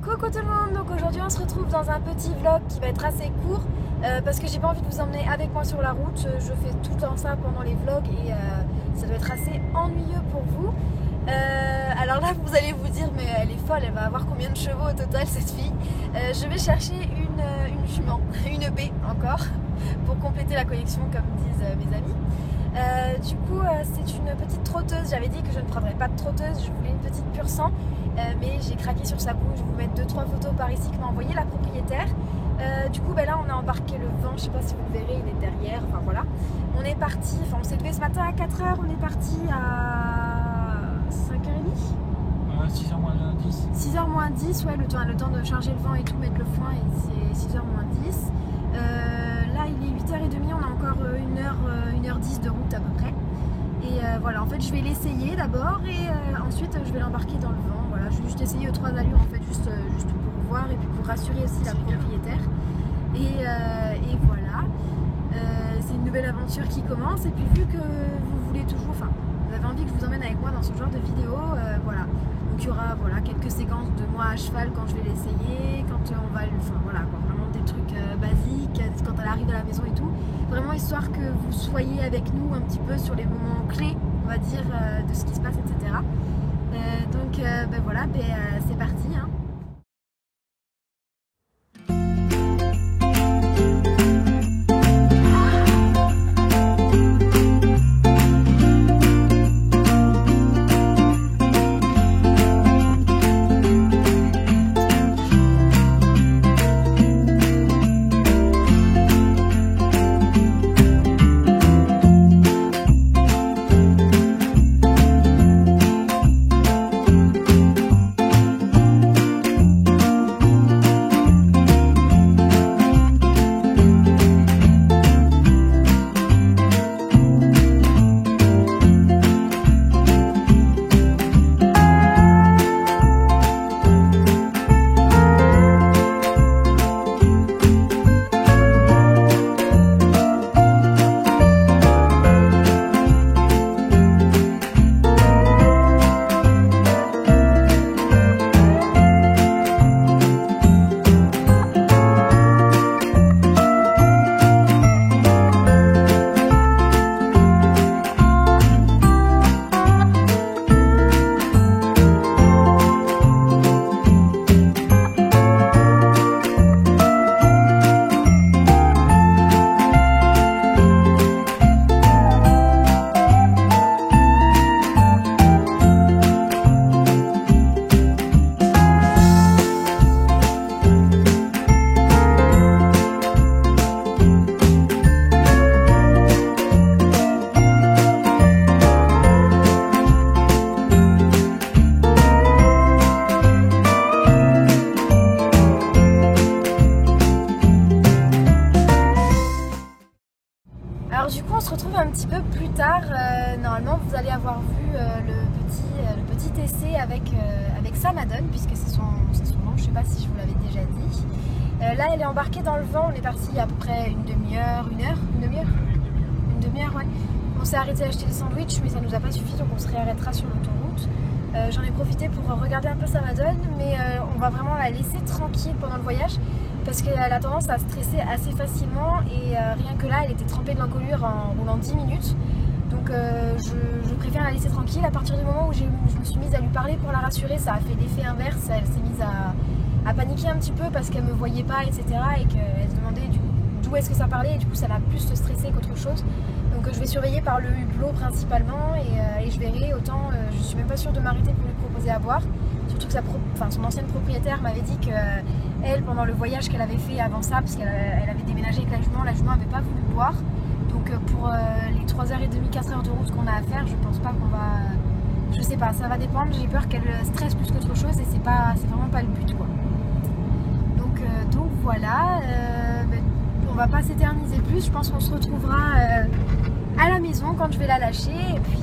Coucou tout le monde, donc aujourd'hui on se retrouve dans un petit vlog qui va être assez court parce que j'ai pas envie de vous emmener avec moi sur la route. Je fais tout le temps ça pendant les vlogs et ça doit être assez ennuyeux pour vous. Alors là vous allez vous dire mais elle est folle, elle va avoir combien de chevaux au total cette fille. Je vais chercher une jument, une B encore pour compléter la collection comme disent mes amis. Du coup c'est une petite trotteuse, j'avais dit que je ne prendrais pas de trotteuse, je voulais une petite pur sang mais j'ai craqué sur sa boue. Je vais vous mettre 2-3 photos par ici que m'a envoyé la propriétaire. Du coup là on a embarqué le vent, je sais pas si vous le verrez, il est derrière, enfin voilà. On est parti, enfin on s'est levé ce matin à 4h, on est parti à 5h30 6h moins 10. 6h moins 10, ouais, le temps de charger le vent et tout, mettre le foin, et c'est 6h moins 10. Là il est 8h30, on a encore 1h10 de route à peu près. Et voilà, en fait je vais l'essayer d'abord et ensuite je vais l'embarquer dans le vent. Voilà, je vais juste essayer aux 3 allures en fait, juste pour voir et puis pour rassurer aussi la propriétaire. Et voilà, c'est une nouvelle aventure qui commence. Et puis vu que vous voulez toujours, enfin vous avez envie que je vous emmène avec moi dans ce genre de vidéo, voilà. Donc il y aura voilà, quelques séquences de moi à cheval quand je vais l'essayer, quand on va, enfin voilà quoi, vraiment des trucs basiques, quand elle arrive à la maison et tout. Vraiment histoire que vous soyez avec nous un petit peu sur les moments clés, on va dire, de ce qui se passe, etc. Donc ben voilà, c'est parti. Hein. Alors du coup on se retrouve un petit peu plus tard, normalement vous allez avoir vu le petit essai avec Samadone, puisque c'est son nom, je sais pas si je vous l'avais déjà dit. Là elle est embarquée dans le vent, on est parti il y a à peu près une demi-heure, ouais. On s'est arrêté acheter des sandwichs mais ça nous a pas suffi, donc on se réarrêtera sur l'autoroute. J'en ai profité pour regarder un peu Samadone, mais on va vraiment la laisser tranquille pendant le voyage parce qu'elle a tendance à stresser assez facilement et rien que là elle était trempée de l'encolure en roulant 10 minutes, donc je préfère la laisser tranquille. À partir du moment où je me suis mise à lui parler pour la rassurer, ça a fait l'effet inverse, elle s'est mise à paniquer un petit peu parce qu'elle me voyait pas, etc. et qu'elle se demandait d'où est-ce que ça parlait, et du coup ça l'a plus stressée qu'autre chose. Donc je vais surveiller par le hublot principalement et je verrai, autant je suis même pas sûre de m'arrêter pour lui proposer à boire, surtout que son ancienne propriétaire m'avait dit que elle, pendant le voyage qu'elle avait fait avant ça, parce qu'elle avait déménagé avec la jument n'avait pas voulu boire, donc pour les 3h30, 4h de route qu'on a à faire, je pense pas qu'on va, je sais pas, ça va dépendre, j'ai peur qu'elle stresse plus qu'autre chose et c'est vraiment pas le but quoi. Donc voilà, on va pas s'éterniser plus, je pense qu'on se retrouvera à la maison quand je vais la lâcher et puis